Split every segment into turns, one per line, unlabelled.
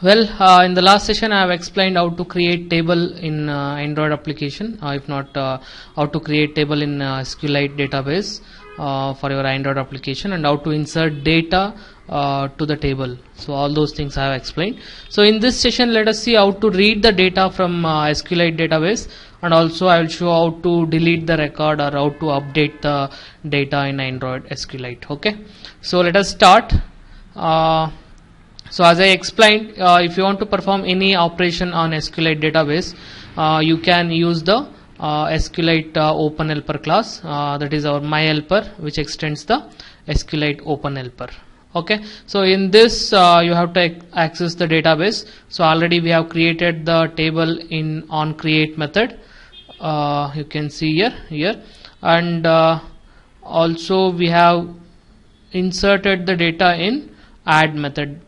Well, in the last session I have explained how to create table in Android application, if not how to create table in SQLite database for your Android application, and how to insert data to the table. So all those things I have explained. So in this session let us see how to read the data from SQLite database, and also I will show how to delete the record or how to update the data in Android SQLite. Okay, so let us start. So as I explained, if you want to perform any operation on SQLite database, you can use the SQLite Open Helper class, that is our myhelper, which extends the SQLite Open Helper. Okay, so in this you have to access the database. So already we have created the table in onCreate method. You can see here, and also we have inserted the data in add method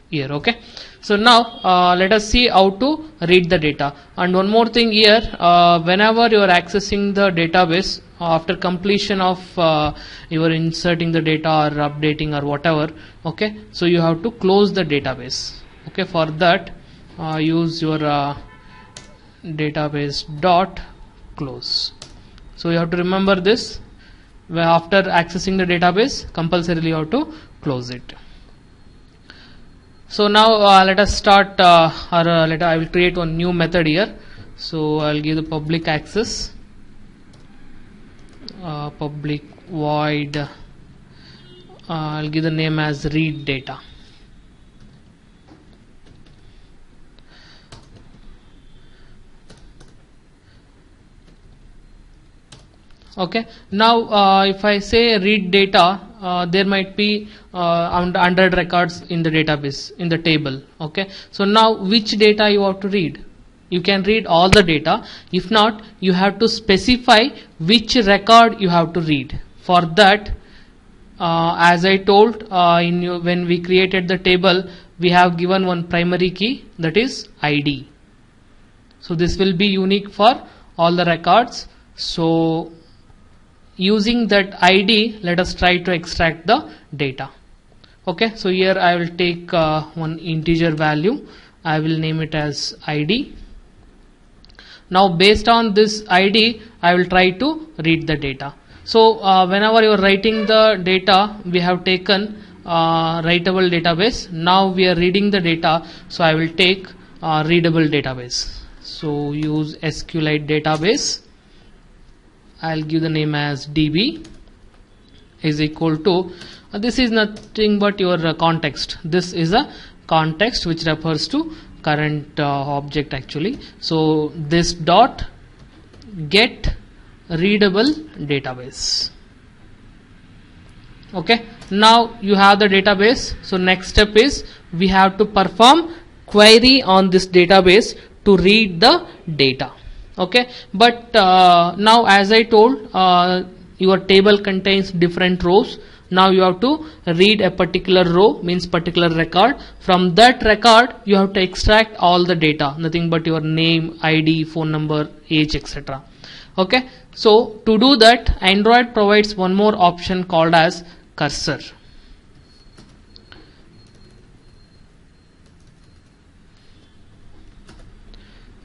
here. Okay, so now let us see how to read the data. And one more thing here, whenever you are accessing the database after completion of your inserting the data or updating or whatever, okay, so you have to close the database. Okay, for that use your database dot close. So you have to remember this, where after accessing the database compulsorily you have to close it. So now let us start I will create one new method here. So I'll give the public access, public void, I'll give the name as read data. Okay, now if I say read data, there might be 100 records in the database, in the table. Okay, so now which data you have to read? You can read all the data. If not, you have to specify which record you have to read. For that, as I told when we created the table, we have given one primary key, that is ID. So this will be unique for all the records. So using that ID, let us try to extract the data. Okay, so here I will take one integer value. I will name it as ID. Now based on this ID, I will try to read the data. So whenever you are writing the data, we have taken writable database. Now we are reading the data, so I will take readable database. So use SQLite database. I'll give the name as DB is equal to, this is nothing but your context. This is a context which refers to current object actually. So this dot get readable database. Okay, now you have the database. So next step is we have to perform query on this database to read the data. Okay, but now as I told, your table contains different rows. Now you have to read a particular row, means particular record. From that record you have to extract all the data, nothing but your name, ID, phone number, age, etc. Okay, so to do that, Android provides one more option called as cursor.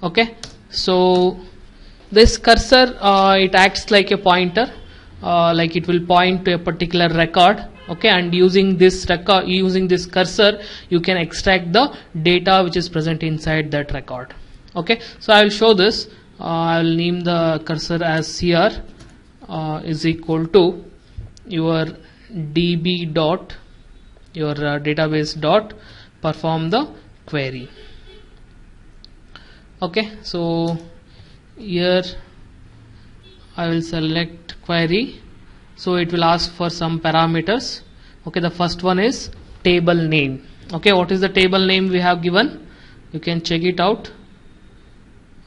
Okay, so this cursor it acts like a pointer, like it will point to a particular record. Okay, and using this record, using this cursor, you can extract the data which is present inside that record. Okay, so I will show this. I will name the cursor as CR is equal to your DB dot your database dot perform the query. Okay, so here I will select query. So it will ask for some parameters. Okay, the first one is table name. Okay, what is the table name we have given? You can check it out.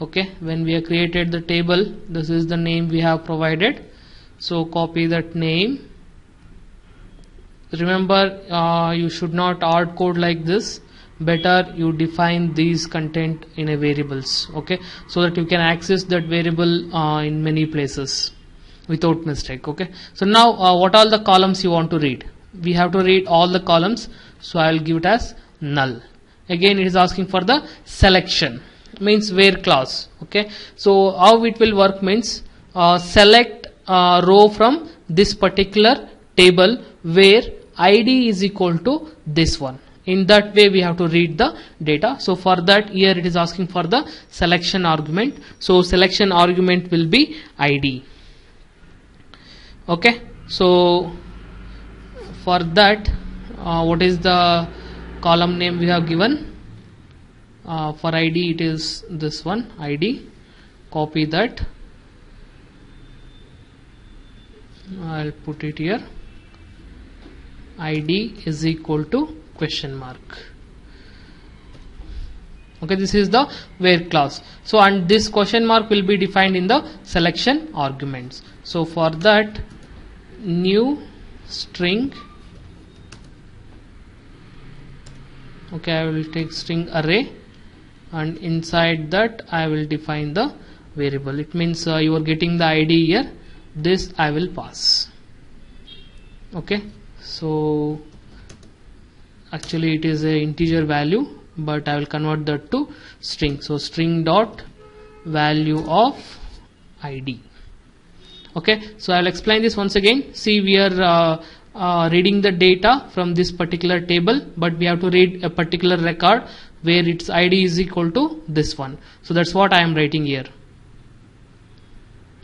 Okay, when we have created the table, this is the name we have provided. So copy that name. Remember, you should not hard code like this. Better you define these content in a variables. Okay, so that you can access that variable in many places without mistake. Okay, so now what all the columns you want to read? We have to read all the columns, so I will give it as null. again it is asking for the selection, means where clause. Okay, so how it will work means select row from this particular table where id is equal to this one. In that way we have to read the data. So for that, here it is asking for the selection argument. So selection argument will be id. Okay, so for that, what is the column name we have given? For id it is this one, id. Copy that, I'll put it here. id is equal to question mark. Okay, this is the where clause. So and this question mark will be defined in the selection arguments. So for that, new string, okay, I will take string array, and inside that I will define the variable. It means you are getting the id here, this I will pass. Okay, so actually it is a integer value, but I will convert that to string. So string dot value of id. Okay, so I will explain this once again. See, we are reading the data from this particular table, but we have to read a particular record where its id is equal to this one. So that's what I am writing here.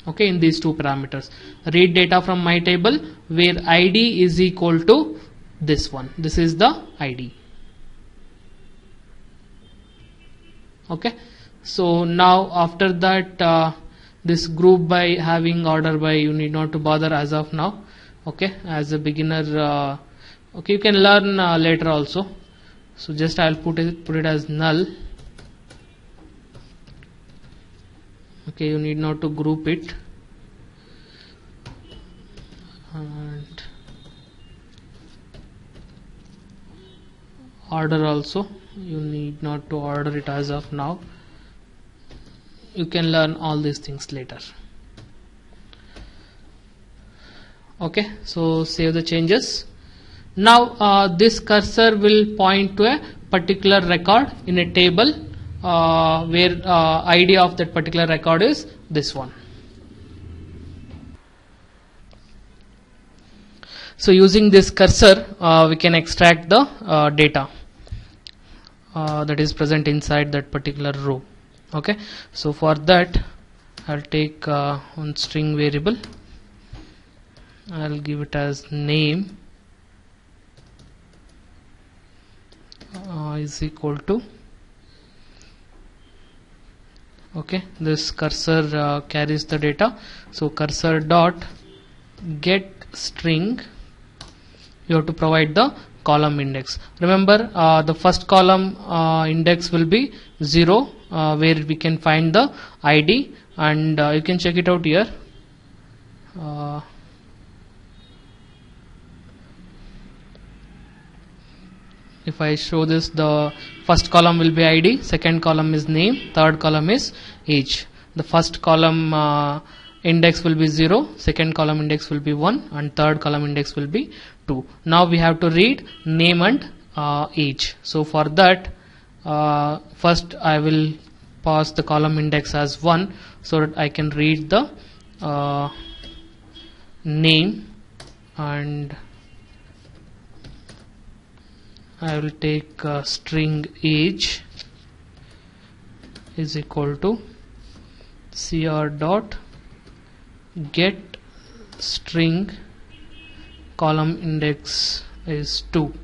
Okay, in these two parameters, read data from my table where id is equal to this one. This is the id. Okay, so now after that, this group by having order by, you need not to bother as of now. Okay, as a beginner, okay, you can learn later also. So just I'll put it as null. Okay, you need not to group it, and order also you need not to order it as of now. You can learn all these things later. Okay, so save the changes. Now this cursor will point to a particular record in a table where id of that particular record is this one. So using this cursor we can extract the data that is present inside that particular row. Okay, so for that I'll take one string variable, I'll give it as name is equal to, okay, this cursor carries the data, so cursor dot get string, you have to provide the column index. Remember the first column index will be 0, where we can find the id, and you can check it out here. If I show this, the first column will be id, second column is name, third column is age. The first column index will be 0, second column index will be 1, and third column index will be 2. Now we have to read name and age. So for that, first I will pass the column index as 1 so that I can read the name, and I will take string age is equal to cr dot get string column index is 2.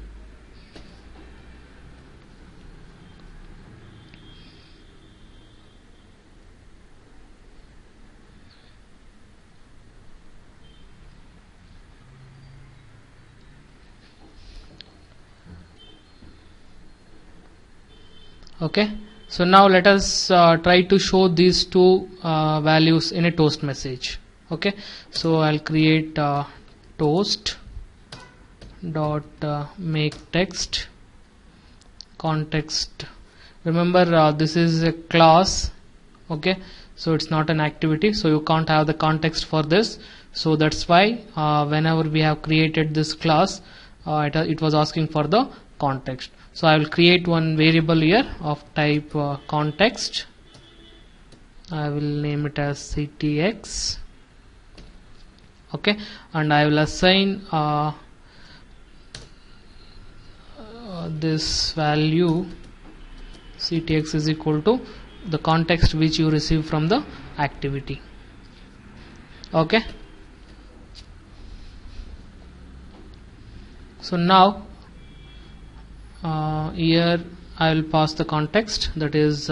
Okay, so now let us try to show these two values in a toast message. Okay, so I'll create toast dot make text context. Remember this is a class, okay, so it's not an activity, so you can't have the context for this. So that's why whenever we have created this class, it was asking for the context. So I will create one variable here of type context. I will name it as ctx. Okay, and I will assign this value ctx is equal to the context which you receive from the activity. Okay, so now here I will pass the context, that is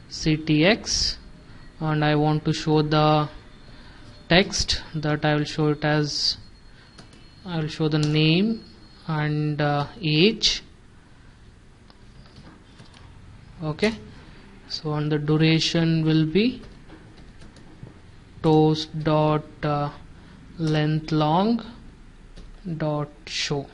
ctx, and I want to show the text, that I will show it as, I will show the name and age. Okay, so and the duration will be toast dot length long dot show.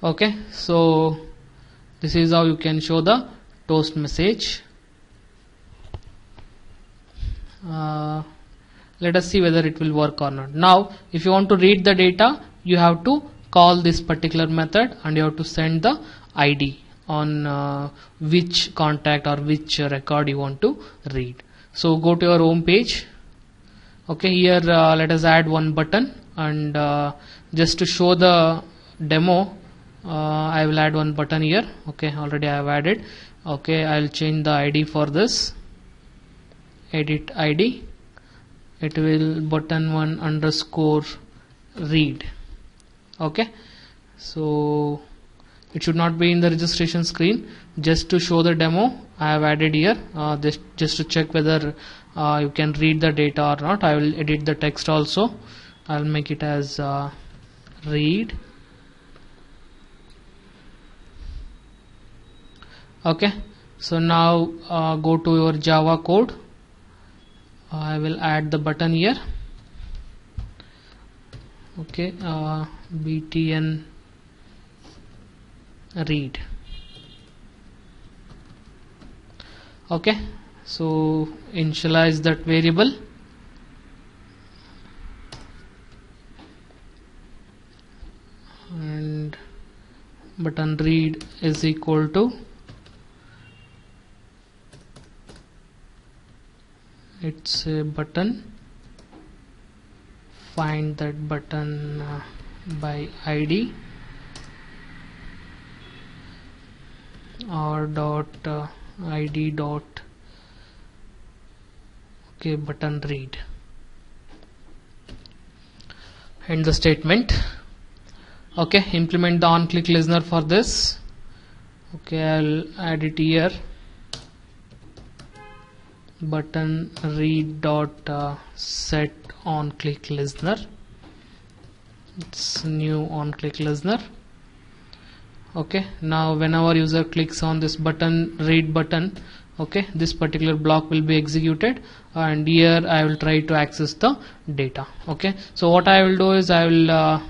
Okay, so this is how you can show the toast message. Let us see whether it will work or not. Now if you want to read the data, you have to call this particular method and you have to send the ID on which contact or which record you want to read. So go to your home page. Okay, here let us add one button, and just to show the demo, I will add one button here. Okay, already I have added. Okay, I will change the ID for this. Edit ID. It will button 1 underscore read. Okay, so it should not be in the registration screen. Just to show the demo, I have added here. Just to check whether you can read the data or not. I will edit the text also. I will make it as read. Okay, so now go to your Java code. I will add the button here. Okay, btn read. Okay, so initialize that variable. And button read is equal to, it's a button, find that button by ID or dot ID dot okay button read. End the statement. Okay, implement the on click listener for this. Okay, I'll add it here. Button read dot set on click listener. It's new on click listener. Okay, now whenever user clicks on this button read button, okay, this particular block will be executed, and here I will try to access the data. Okay, so what I will do is I will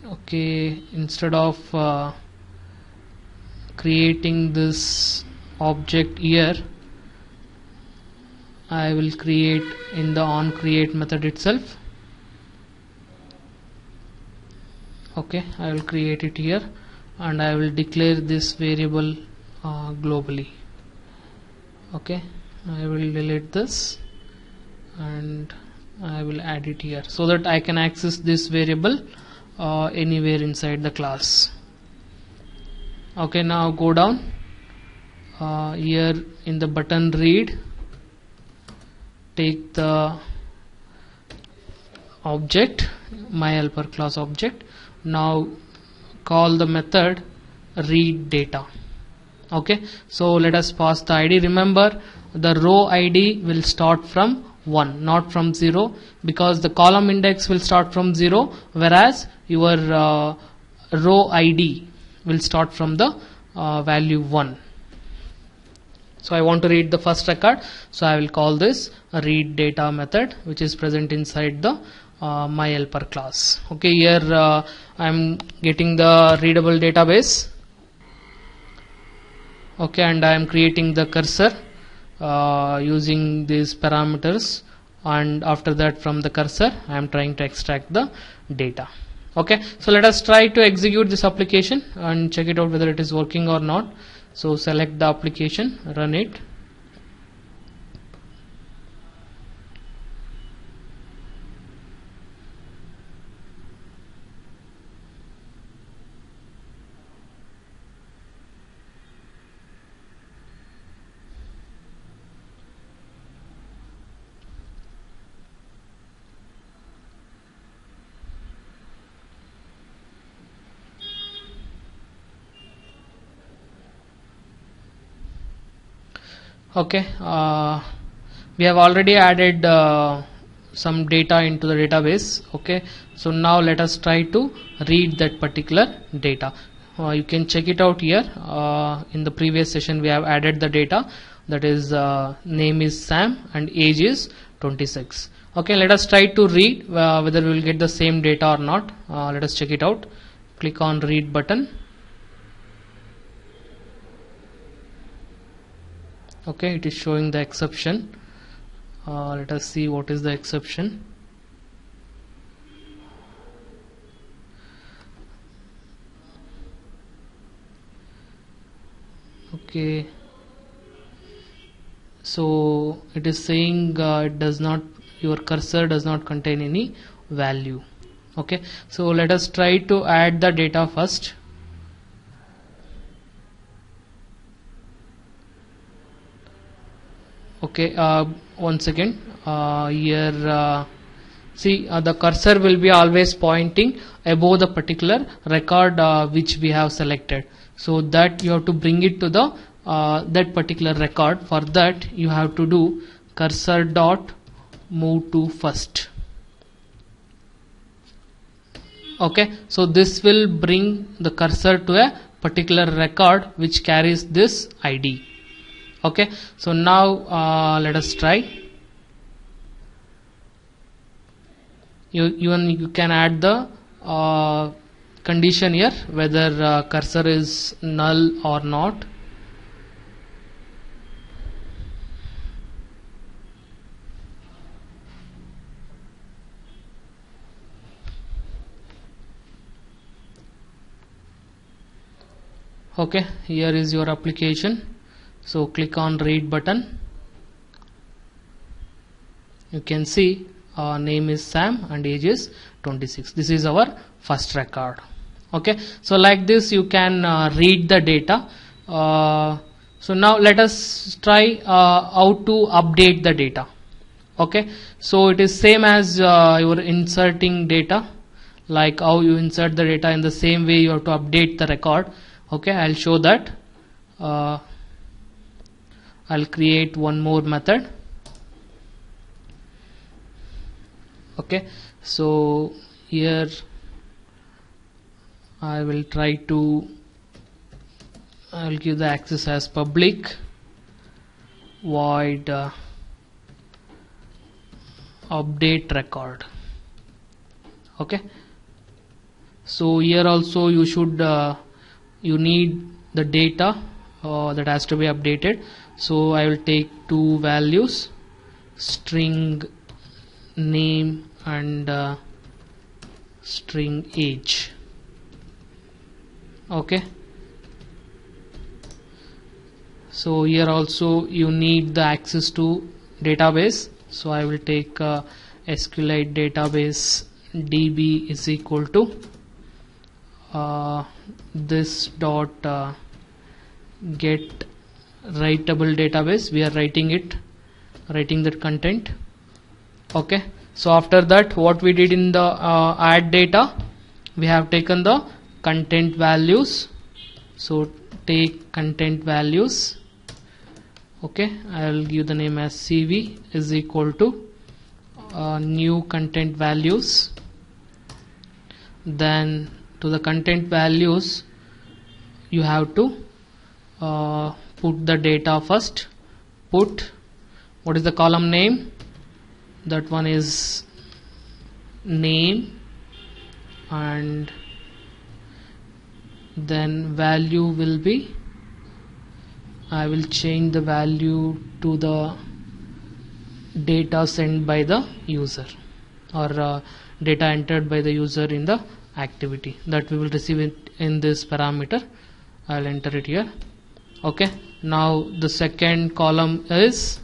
okay, instead of creating this object here, I will create in the onCreate method itself. Okay, I will create it here, and I will declare this variable globally. Okay, I will delete this and I will add it here so that I can access this variable anywhere inside the class. Okay, now go down here in the button read, take the object myhelper class object. Now call the method read data. Okay, so let us pass the ID. Remember, the row ID will start from 1, not from 0, because the column index will start from 0, whereas your row ID will start from the value 1. So I want to read the first record, so I will call this a read data method, which is present inside the myhelper class. Okay, here I am getting the readable database. Okay, and I am creating the cursor. using these parameters, and after that from the cursor I am trying to extract the data. Okay, so let us try to execute this application and check it out whether it is working or not. So select the application, run it. Okay, we have already added some data into the database. Okay, so now let us try to read that particular data. You can check it out here. In the previous session we have added the data, that is name is Sam and age is 26. Okay, let us try to read whether we will get the same data or not. Let us check it out. Click on read button. Okay, it is showing the exception. Let us see what is the exception. Okay, so it is saying it does not, your cursor does not contain any value. Okay, so let us try to add the data first. Okay, once again here see the cursor will be always pointing above the particular record which we have selected, so that you have to bring it to the that particular record. For that you have to do cursor dot move to first. Okay, so this will bring the cursor to a particular record which carries this ID. Okay, so now let us try. You can add the condition here whether cursor is null or not. Okay, here is your application. So click on read button. You can see name is Sam and age is 26. This is our first record. Okay, so like this you can read the data. So now let us try how to update the data. Okay, so it is same as your inserting data, like how you insert the data, in the same way you have to update the record. Okay, I'll show that. I'll create one more method. Okay, so here I will try to, I will give the access as public void update record. Okay, so here also you should you need the data that has to be updated. So I will take two values, string name and string age. Okay, so here also you need the access to database. So I will take SQLite database db is equal to this dot get writable database. We are writing that content. Okay, so after that what we did in the add data, we have taken the content values. So take content values. Okay, I will give the name as CV is equal to new content values. Then to the content values you have to put the data first. Put, what is the column name? That one is name, and then value will be I will change the value to the data sent by the user, or data entered by the user in the activity that we will receive it in this parameter. I'll enter it here. Okay, now the second column is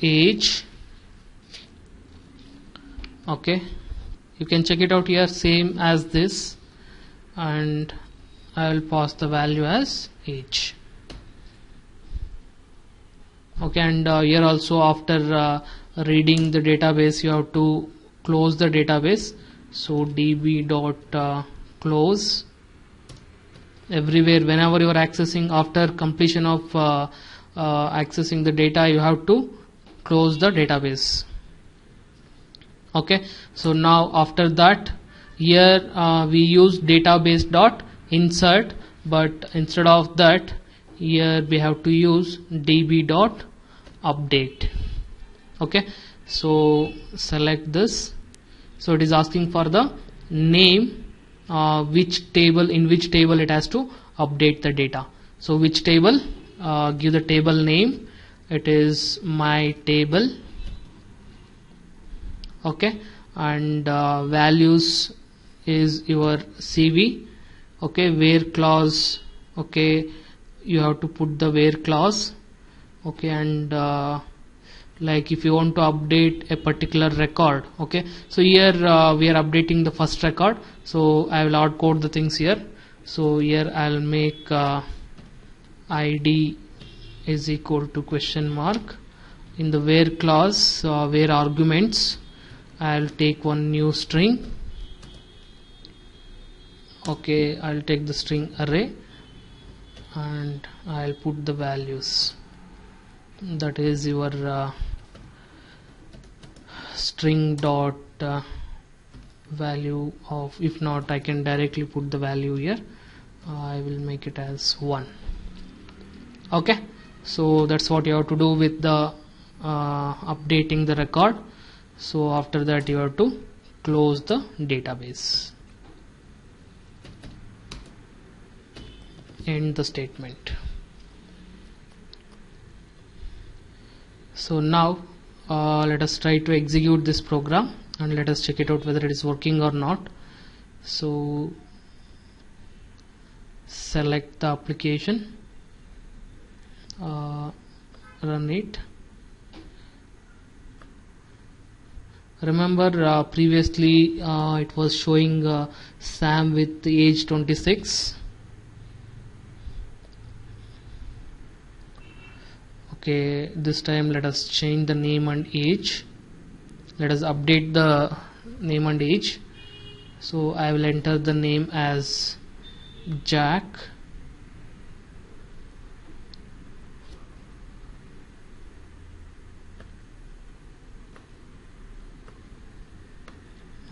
age. Okay, you can check it out here, same as this, and I will pass the value as age. Okay, and here also, after reading the database, you have to close the database. So db dot close. Everywhere, whenever you are accessing, after completion of accessing the data, you have to close the database. Okay, so now after that, here we use database dot insert, but instead of that, here we have to use db dot update. Okay, so select this. So it is asking for the name, in which table it has to update the data. So which table, give the table name, it is my table. Okay, and values is your CV. Okay, where clause, okay, you have to put the where clause. Okay, and like if you want to update a particular record, okay, so here we are updating the first record, so I will hard code the things here. So here I'll make id is equal to question mark. In the where clause, where arguments, I'll take one new string. Okay, I'll take the string array and I'll put the values, that is your string dot value of, if not I can directly put the value here. I will make it as 1. Okay, so that's what you have to do with the updating the record. So after that, you have to close the database, end the statement. So now let us try to execute this program and let us check it out whether it is working or not. So select the application, run it. Remember previously it was showing Sam with the age 26. Okay, this time let us change the name and age. Let us update the name and age. So I will enter the name as Jack.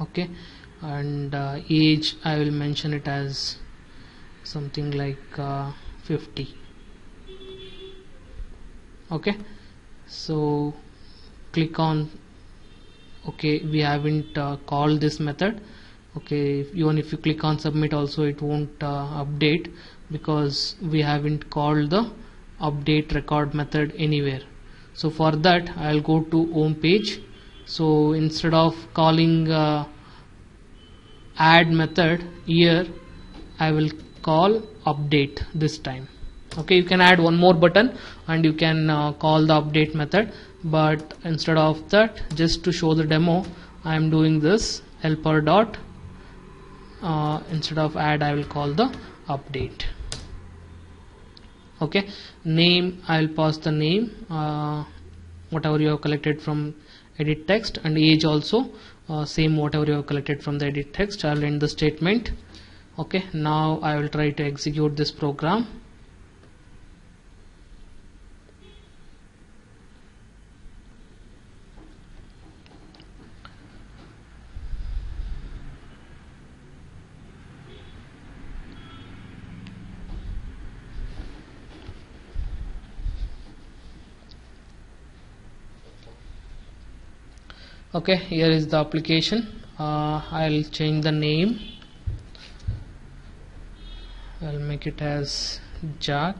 Okay, and age I will mention it as something like 50. Okay, so click on, okay, we haven't called this method. Okay, even if you click on submit also, it won't update because we haven't called the update record method anywhere. So for that, I'll go to home page. So instead of calling add method here, I will call update this time. Okay, you can add one more button and you can call the update method, but instead of that, just to show the demo, I am doing this helper dot, instead of add I will call the update. Okay, name I will pass the name, whatever you have collected from edit text, and age also same, whatever you have collected from the edit text. I will end the statement. Okay, now I will try to execute this program. Okay, here is the application. I'll change the name. make it as Jack.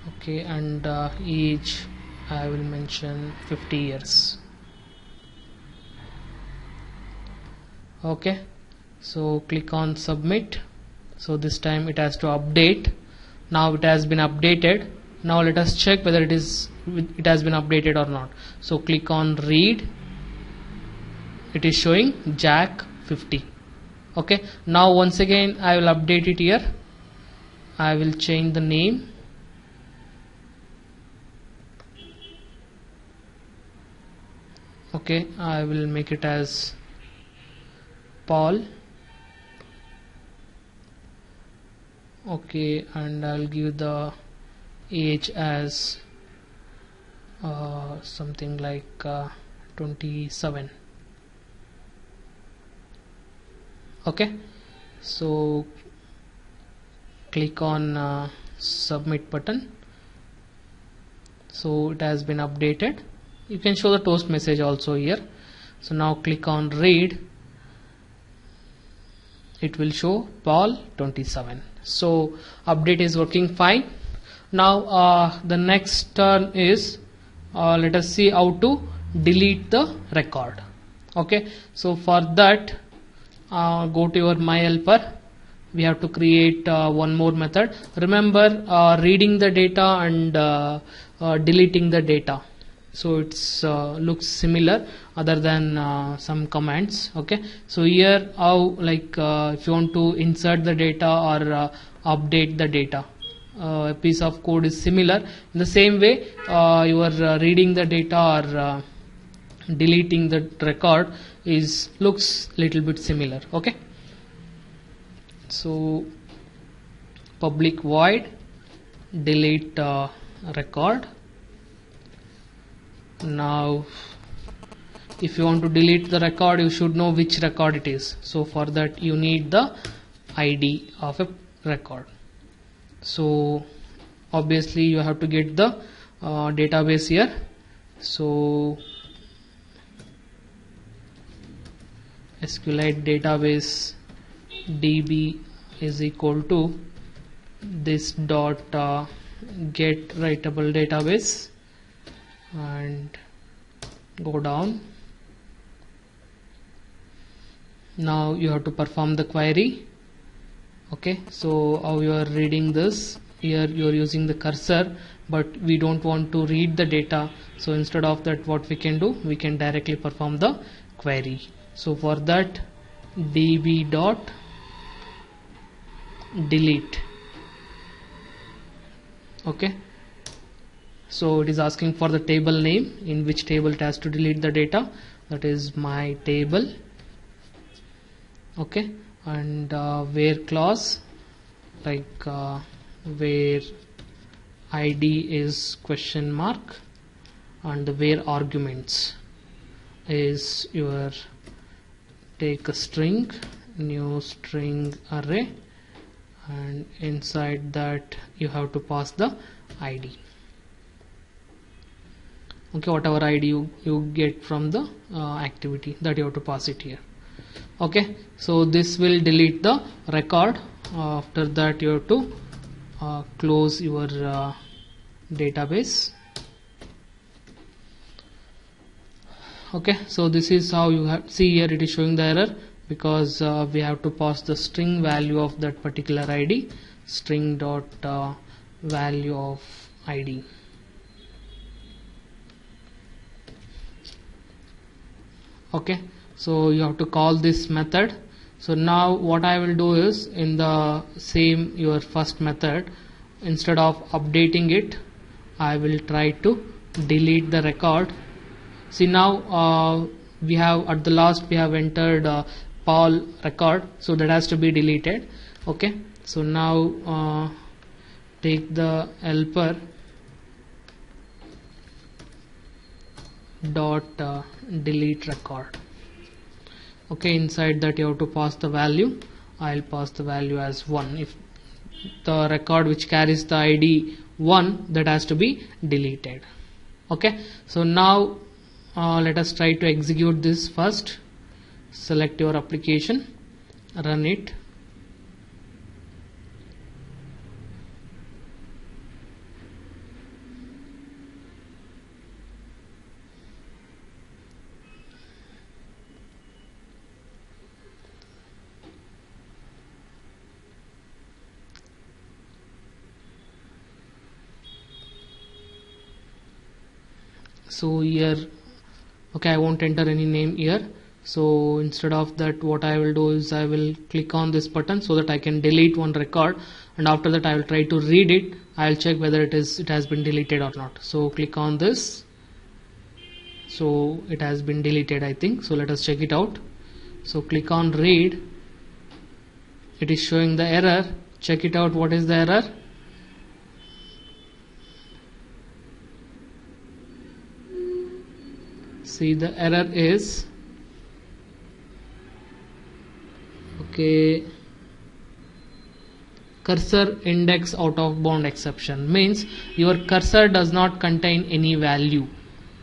Okay, and age I will mention 50 years. Okay, so click on submit. So this time it has to update. Now it has been updated. Now let us check whether it has been updated or not. So click on read. It is showing Jack 50. Okay, now once again I will update it here. I will change the name. Okay, I will make it as Paul. Okay, and I'll give the age as something like 27. Okay, so click on submit button. So it has been updated. You can show the toast message also here. So now click on read. It will show Paul 27. So update is working fine. Now the next turn is let us see how to delete the record. Okay, so for that go to your my helper. We have to create one more method. Remember reading the data and deleting the data. So it's looks similar other than some commands. Okay, so here how if you want to insert the data or update the data, a piece of code is similar. In the same way you are reading the data or deleting the record is looks little bit similar. Okay, so public void delete record. Now if you want to delete the record, you should know which record it is. So for that you need the ID of a record. So obviously you have to get the database here. So SQLite database DB is equal to this dot get writable database, and go down. Now you have to perform the query. Okay, so how you are reading this, here you are using the cursor, but we don't want to read the data. So instead of that, what we can do, we can directly perform the query. So for that, db dot delete. Okay, so it is asking for the table name, in which table it has to delete the data. That is my table. Okay, and where clause, where ID is question mark, and the where arguments is your take a string, new string array, and inside that you have to pass the ID. Okay, whatever ID you get from the activity, that you have to pass it here. Okay, so this will delete the record. After that you have to close your database. Okay, so this is how you have see here it is showing the error, because we have to pass the string value of that particular ID, string dot value of ID. Okay, so you have to call this method. So now what I will do is, in the same your first method, instead of updating it, I will try to delete the record. See, now we have at the last we have entered Paul record, so that has to be deleted. Okay, so now take the helper dot delete record. Okay, inside that you have to pass the value. I'll pass the value as 1. If the record which carries the ID 1, that has to be deleted. Okay, so now let us try to execute this first. Select your application, run it. So here, okay, I won't enter any name here. So instead of that, what I will do is I will click on this button so that I can delete one record, and after that I will try to read it. I will check whether it has been deleted or not. So click on this. So it has been deleted, I think. So let us check it out. So click on read. It is showing the error. Check it out. What is the error? See, the error is cursor index out of bound exception, means your cursor does not contain any value.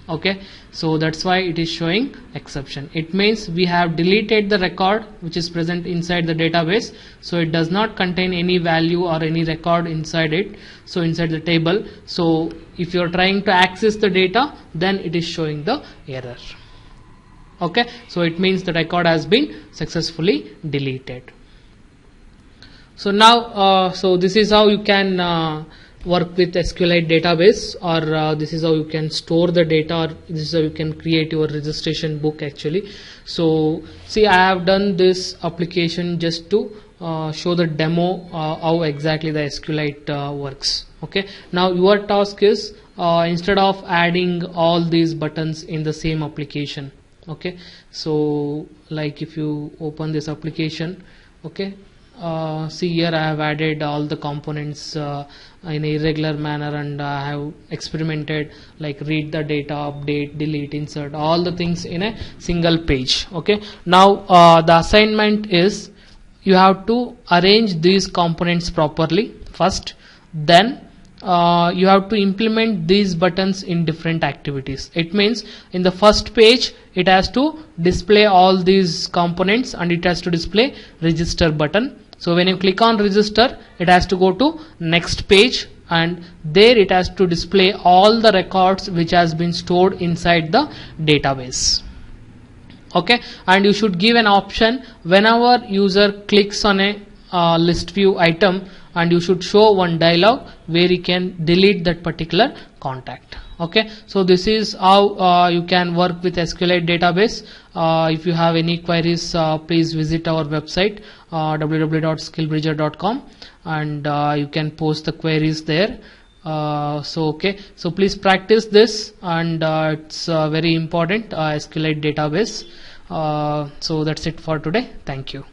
Okay, so that's why it is showing exception. It means we have deleted the record which is present inside the database, so it does not contain any value or any record inside it, so inside the table. So if you are trying to access the data, then it is showing the error. Okay, so it means the record has been successfully deleted. So now so this is how you can work with SQLite database, or this is how you can store the data, or this is how you can create your registration book actually. So see, I have done this application just to show the demo how exactly the SQLite works. Okay, now your task is instead of adding all these buttons in the same application. Okay, so like if you open this application, okay, see here I have added all the components in an irregular manner, and I have experimented like read the data, update, delete, insert, all the things in a single page. Okay, now the assignment is you have to arrange these components properly first, then you have to implement these buttons in different activities. It means in the first page it has to display all these components, and it has to display register button. So when you click on register, it has to go to next page, and there it has to display all the records which has been stored inside the database. Okay, and you should give an option whenever user clicks on a list view item, and you should show one dialog where you can delete that particular contact. Okay, so this is how you can work with SQLite database. If you have any queries, please visit our website www.skillbridger.com, and you can post the queries there. So please practice this, and it's very important, SQLite database. So that's it for today. Thank you.